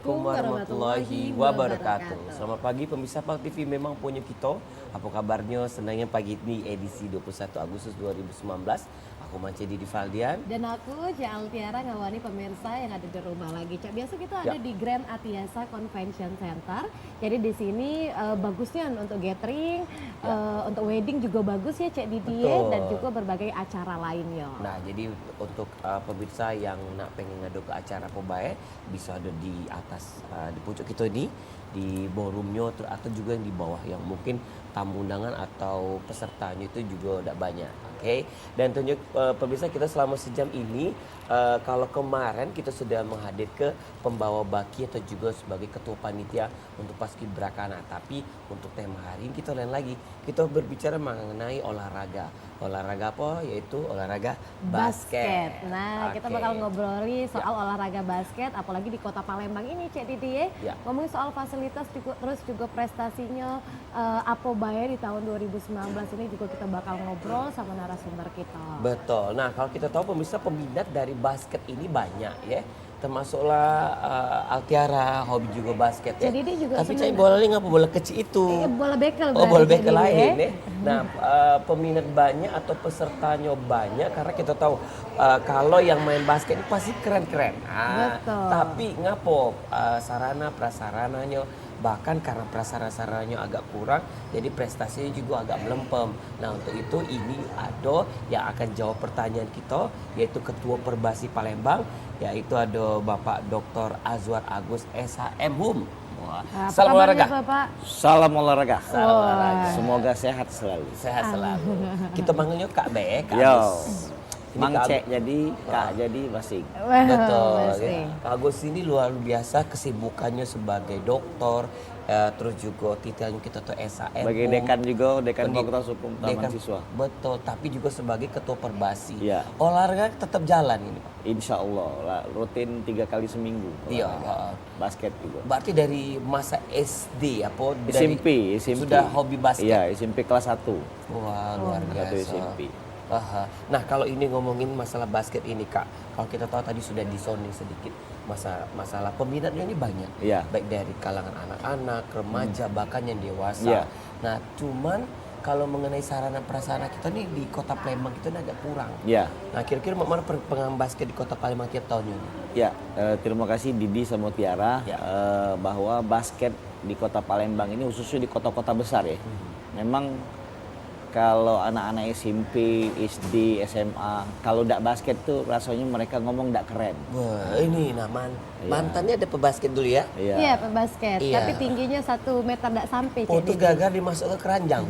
Assalamualaikum warahmatullahi wabarakatuh. Selamat pagi pemirsa PAL TV, memang punya kita. Apa kabarnya? Senangnya pagi ini edisi 21 Agustus 2019. Aku Mancedi di Valdian. Dan aku Cak Tiara ngawani pemirsa yang ada di rumah lagi. Cak, biasa kita ada di Grand Atiasa Convention Center. Jadi di sini bagusnya untuk gathering, untuk wedding juga bagus ya Cak Didie, dan juga berbagai acara lainnya. Nah, jadi untuk pemirsa yang nak pengen ngadu ke acara Pobae bisa ada di atas di pucuk kita ini, di ballroomnya atau juga yang di bawah yang mungkin tamu undangan atau pesertanya itu juga tidak banyak. Oke. Dan tunjuk pemirsa kita selama sejam ini kalau kemarin kita sudah menghadir ke pembawa baki atau juga sebagai ketua panitia untuk paskibraka. Nah, tapi untuk tema hari ini kita lain lagi. Kita berbicara mengenai olahraga. Olahraga apa? Yaitu olahraga basket. Nah, kita bakal ngobroli soal olahraga basket, apalagi di Kota Palembang ini, Cek Didi ya. Ngomongin soal fasilitas juga, terus juga prestasinya Apo Bae di tahun 2019 ini juga kita bakal ngobrol sama narasumber kita. Betul. Nah, kalau kita tahu pemirsa peminat dari basket ini banyak ya. Termasuklah Altiara hobi juga basket ya. Jadi dia juga tapi cai bola ini ngapa bola kecil itu? Bola bekel. Oh, bola bekel lain ya. Nah, peminat banyak atau pesertanya banyak karena kita tahu kalau yang main basket itu pasti keren-keren. Betul. Tapi ngapo sarana prasarananya, bahkan karena prasarana-sarananya agak kurang, jadi prestasinya juga agak melempem. Nah, untuk itu ini ada yang akan jawab pertanyaan kita, yaitu Ketua Perbasi Palembang, yaitu ada Bapak Dr. Azwar Agus SHM Hum. Salam olahraga. Salam olahraga. Salam olahraga. Semoga sehat selalu. Sehat selalu. Kita panggilnya Kak Be, Kak Yo. Agus. Mang Cek jadi, Kak jadi Basing. Betul. Ya. Kak Agus ini luar biasa kesibukannya sebagai dokter, terus juga titelnya kita tuh SHM. Sebagai dekan juga, dekan Fakultas Hukum Taman Siswa. Betul, tapi juga sebagai ketua Perbasi. Ya. Olahraga tetap jalan ini, Pak. Insya Allah, rutin 3 kali seminggu. Iya. Basket juga. Berarti dari masa SD apa? SMP. Sudah hobi basket. Iya, SMP kelas 1. Wah, luar biasa. SMP. Nah, kalau ini ngomongin masalah basket ini Kak, kalau kita tahu tadi sudah disounding sedikit masalah peminatnya ini banyak, baik dari kalangan anak-anak, remaja, bahkan yang dewasa. Nah, cuman kalau mengenai sarana prasarana kita nih di Kota Palembang itu agak kurang. Nah, kira-kira mana perkembangan basket di Kota Palembang tiap tahunnya? Terima kasih Didi sama Tiara bahwa basket di Kota Palembang ini khususnya di kota-kota besar ya, memang kalau anak-anak SMP, SD, SMA, kalau tidak basket tuh rasanya mereka ngomong tidak keren. Wah, ini mantannya ada pebasket dulu ya? Iya, pebasket. Tapi tingginya 1 meter tidak sampai. Itu gagal dimasuk ke keranjang.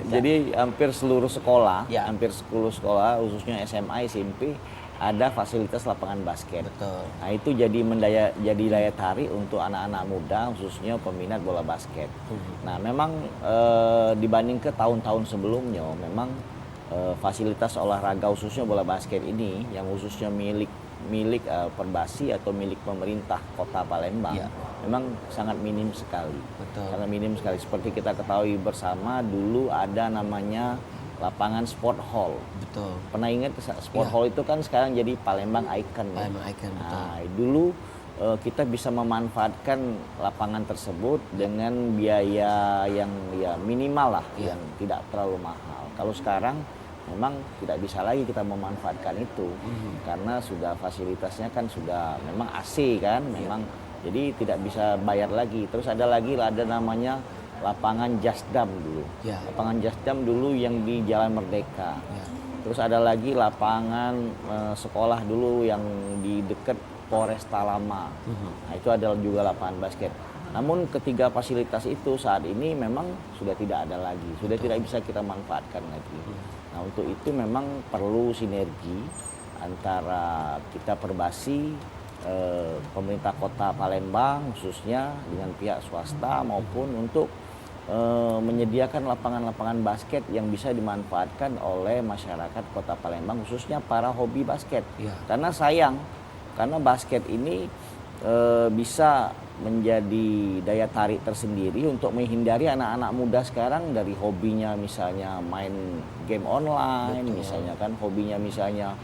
Jadi hampir seluruh sekolah, hampir 10 sekolah, khususnya SMA, SMP, ada fasilitas lapangan basket. Betul. Nah, itu jadi daya tarik untuk anak-anak muda, khususnya peminat bola basket. Nah, memang dibanding ke tahun-tahun sebelumnya, memang fasilitas olahraga khususnya bola basket ini, yang khususnya milik Perbasi atau milik pemerintah Kota Palembang, memang sangat minim sekali. Betul. Sangat minim sekali. Seperti kita ketahui bersama, dulu ada namanya lapangan sport hall. Betul. Pernah ingat sport hall itu kan sekarang jadi Palembang Icon. Palembang Icon, betul. Nah, dulu kita bisa memanfaatkan lapangan tersebut dengan biaya yang minimal lah, yang tidak terlalu mahal. Kalau sekarang memang tidak bisa lagi kita memanfaatkan itu karena sudah fasilitasnya kan sudah memang AC kan, memang jadi tidak bisa bayar lagi. Terus ada namanya lapangan Jasdam dulu. Lapangan Jasdam dulu yang di Jalan Merdeka. Terus ada lagi lapangan sekolah dulu yang di dekat Poresta Lama. Nah, itu adalah juga lapangan basket. Namun ketiga fasilitas itu saat ini memang sudah tidak ada lagi. Sudah tidak bisa kita manfaatkan lagi. Nah, untuk itu memang perlu sinergi antara kita Perbasi, pemerintah Kota Palembang khususnya dengan pihak swasta maupun untuk menyediakan lapangan-lapangan basket yang bisa dimanfaatkan oleh masyarakat Kota Palembang khususnya para hobi basket. Karena sayang, karena basket ini bisa menjadi daya tarik tersendiri untuk menghindari anak-anak muda sekarang dari hobinya misalnya main game online, misalnya kan hobinya misalnya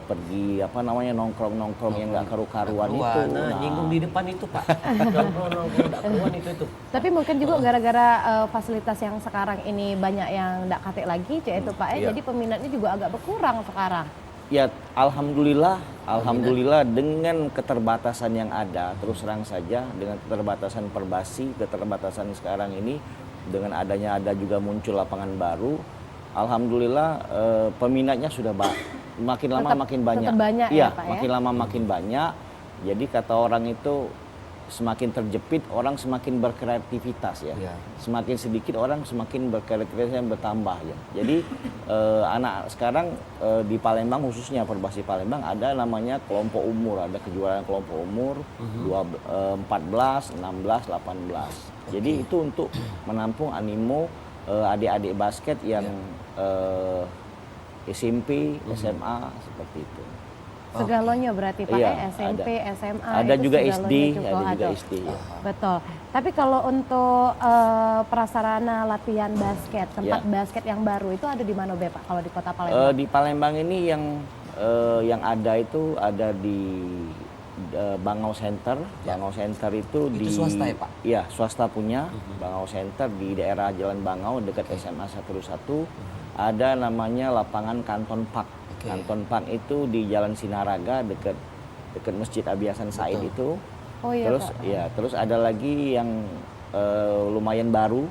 pergi apa namanya nongkrong yang nggak karu-karuan itu. Nah, nyinggung di depan itu Pak. Nongkrong nggak karuan itu. Tapi mungkin juga gara-gara fasilitas yang sekarang ini banyak yang nggak katik lagi, itu Pak Iya. jadi peminatnya juga agak berkurang sekarang. Ya alhamdulillah dengan keterbatasan yang ada, terus terang saja dengan keterbatasan Perbasi, keterbatasan sekarang ini dengan ada juga muncul lapangan baru, alhamdulillah peminatnya sudah makin lama makin banyak. Tetap banyak Iya, ya Pak makin lama makin banyak. Jadi kata orang itu semakin terjepit orang semakin berkreativitas ya. Iya. Semakin sedikit orang semakin berkreativitas yang bertambah ya. Jadi anak sekarang di Palembang khususnya Perbasi Palembang ada namanya kelompok umur, ada kejuaraan kelompok umur 14, 16, 18. Jadi itu untuk menampung animo adik-adik basket yang SMP, SMA seperti itu. Segalanya berarti Pak Iya, SMP, SMA Ada itu juga segalanya SD, juga ada juga ada. SD ya. Betul. Tapi kalau untuk prasarana latihan basket, tempat basket yang baru itu ada di mana Be Pak kalau di Kota Palembang? Di Palembang ini yang ada itu ada di Bangau Center. Bangau Center itu di swasta ya, Pak? Iya, swasta punya. Bangau Center di daerah Jalan Bangau dekat SMA 101. Ada namanya lapangan Kanton Park. Kanton Park itu di Jalan Sinaraga dekat Masjid Abi Hasan Said itu. Oh iya Terus Pak. terus ada lagi yang lumayan baru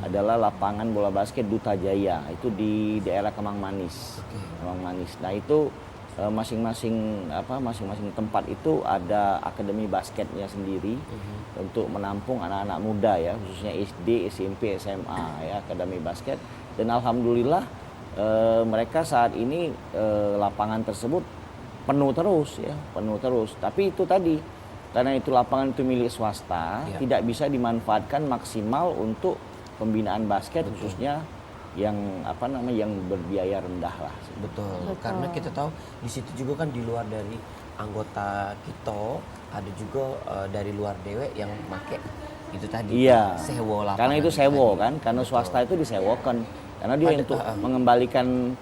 adalah lapangan bola basket Duta Jaya. Itu di daerah Kemang Manis. Kemang Manis. Nah, itu masing-masing tempat itu ada akademi basketnya sendiri untuk menampung anak-anak muda ya, khususnya SD, SMP, SMA ya, akademi basket. Dan alhamdulillah mereka saat ini lapangan tersebut penuh terus. Tapi itu tadi karena itu lapangan itu milik swasta, tidak bisa dimanfaatkan maksimal untuk pembinaan basket khususnya yang yang berbiaya rendah lah. Betul. Karena kita tahu di situ juga kan di luar dari anggota kita ada juga dari luar dewek yang make itu tadi. Iya. Sewa lapangan. Karena itu sewa tadi. kan, karena swasta itu disewakan. Karena dia untuk mengembalikan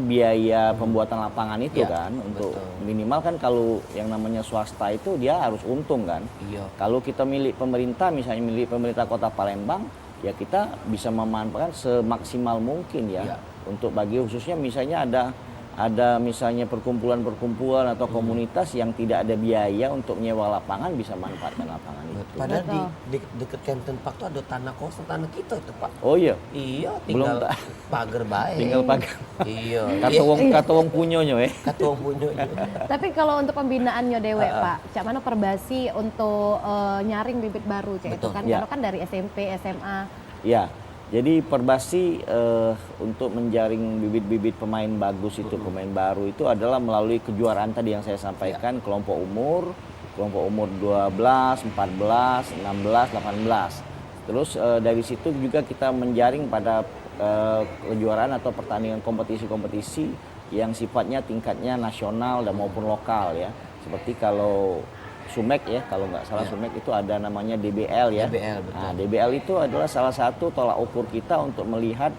biaya pembuatan lapangan itu kan untuk minimal kan kalau yang namanya swasta itu dia harus untung kan. Iya. Kalau kita milik pemerintah misalnya milik pemerintah Kota Palembang ya kita bisa memanfaatkan semaksimal mungkin ya untuk bagi khususnya misalnya ada misalnya perkumpulan atau komunitas yang tidak ada biaya untuk menyewa lapangan bisa manfaatkan lapangan itu. Padahal di dekat Canton Park tuh ada tanah kosong tanah kita itu Pak. Oh iya. Iya, tinggal pagar baik. Tinggal pagar. Iya. Kata wong punyonyo Kata wong punya. Tapi kalau untuk pembinaannya dewek Pak, cak mana Perbasi untuk nyaring bibit baru itu kan Ya. karena kan dari SMP, SMA. Ya. Jadi Perbasi untuk menjaring bibit-bibit pemain bagus itu, pemain baru itu adalah melalui kejuaraan tadi yang saya sampaikan, kelompok umur 12, 14, 16, 18. Terus dari situ juga kita menjaring pada kejuaraan atau pertandingan kompetisi-kompetisi yang sifatnya tingkatnya nasional dan maupun lokal ya. Seperti kalau Sumek ya, kalau nggak salah Sumek itu ada namanya DBL ya. DBL, betul. Nah, DBL itu adalah salah satu tolak ukur kita untuk melihat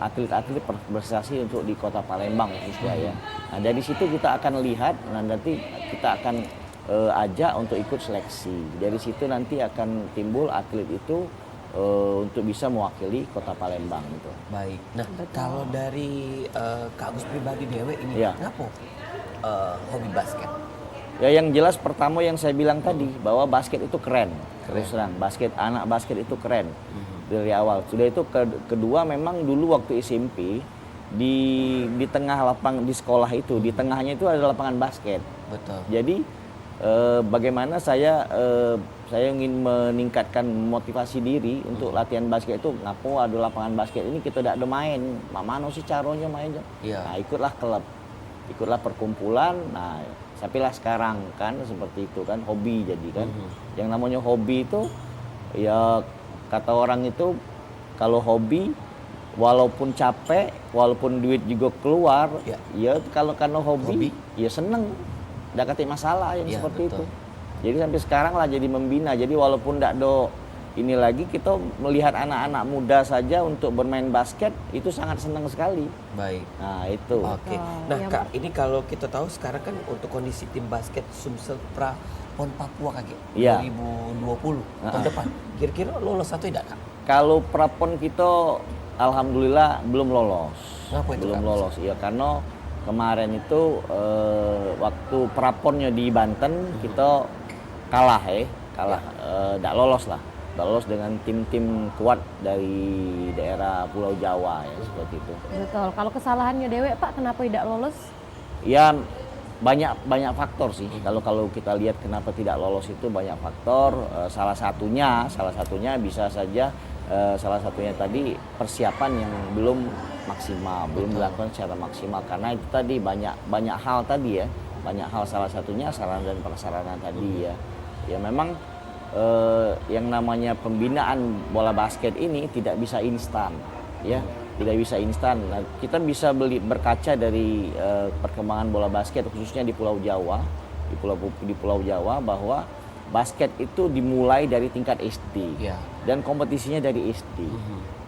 atlet-atlet berprestasi untuk di Kota Palembang khususnya ya. Nah, dari situ kita akan lihat, nanti kita akan ajak untuk ikut seleksi. Dari situ nanti akan timbul atlet itu untuk bisa mewakili Kota Palembang gitu. Baik. Nah, kalau dari Kak Agus pribadi dewe ini, kenapa hobi basket? Ya yang jelas pertama yang saya bilang tadi bahwa basket itu keren. Terus terang, anak basket itu keren dari awal. Sudah itu kedua memang dulu waktu SMP di tengah lapang di sekolah itu di tengahnya itu ada lapangan basket. Betul. Jadi bagaimana saya ingin meningkatkan motivasi diri untuk latihan basket itu ngapo ada lapangan basket ini kita tidak ada main. Mana sih caranya mainnya? Iya. Nah, ikutlah klub. Ikutlah perkumpulan. Nah, sampailah sekarang kan seperti itu kan hobi jadi kan. Yang namanya hobi itu ya kata orang itu kalau hobi walaupun capek, walaupun duit juga keluar, ya kalau karena hobi ya seneng. Nggak kata masalah yang seperti betul. itu. Jadi sampai sekarang lah jadi membina. Jadi walaupun nggak do ini lagi kita melihat anak-anak muda saja untuk bermain basket itu sangat senang sekali. Baik. Nah itu. Oke. Betul. Nah Ya, Kak, ini kalau kita tahu sekarang kan untuk kondisi tim basket Sumsel Pra PON Papua Kak, Iya. 2020 tahun depan. Kira-kira lolos atau tidak Kak? Kalau prapon kita alhamdulillah belum lolos. Kenapa itu, Belum Kak? lolos. Ya karena kemarin itu waktu praponnya di Banten kita kalah kalah tidak lolos lah. Nggak lolos dengan tim-tim kuat dari daerah Pulau Jawa ya seperti itu. Betul. Kalau kesalahannya Dewe Pak, kenapa tidak lolos? Ya banyak faktor sih. Kalau kita lihat kenapa tidak lolos itu banyak faktor. Salah satunya bisa saja salah satunya tadi persiapan yang belum maksimal, belum dilakukan secara maksimal karena itu tadi banyak hal tadi ya. Banyak hal, salah satunya sarana dan prasarana tadi ya. Ya memang yang namanya pembinaan bola basket ini tidak bisa instan ya. Tidak bisa instan. Nah, kita bisa berkaca dari perkembangan bola basket khususnya di Pulau Jawa, di Pulau Jawa bahwa basket itu dimulai dari tingkat SD Iya. dan kompetisinya dari SD.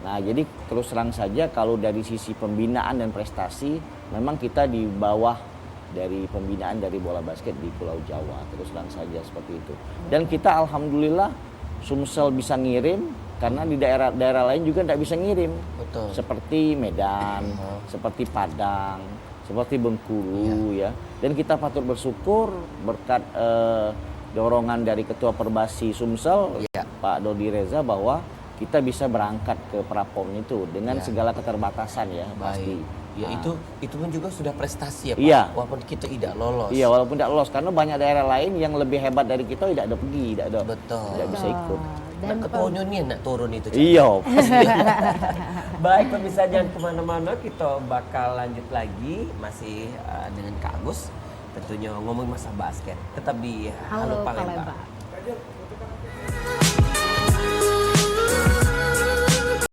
Nah, jadi terus terang saja kalau dari sisi pembinaan dan prestasi memang kita di bawah dari pembinaan dari bola basket di Pulau Jawa, terus terang saja seperti itu. Dan kita alhamdulillah Sumsel bisa ngirim karena di daerah-daerah lain juga tidak bisa ngirim. Betul. Seperti Medan, seperti Padang, seperti Bengkulu ya. Dan kita patut bersyukur berkat dorongan dari Ketua Perbasi Sumsel, Iya. Pak Dodi Reza, bahwa kita bisa berangkat ke Prapon itu dengan Iya. segala keterbatasan ya pasti. Ya Nah, itu pun juga sudah prestasi ya Pak. Iya. Walaupun kita tidak lolos. Iya, walaupun tidak lolos karena banyak daerah lain yang lebih hebat dari kita tidak ada pergi, Betul. tidak bisa ikut. Dan ketuanya nih nak turun itu. Cak. Iya. Baik pemirsa, jangan kemana-mana, kita bakal lanjut lagi masih dengan Kak Agus. Tentunya ngomong masa basket. Tetap di Halo Halo Palembang. Palembang.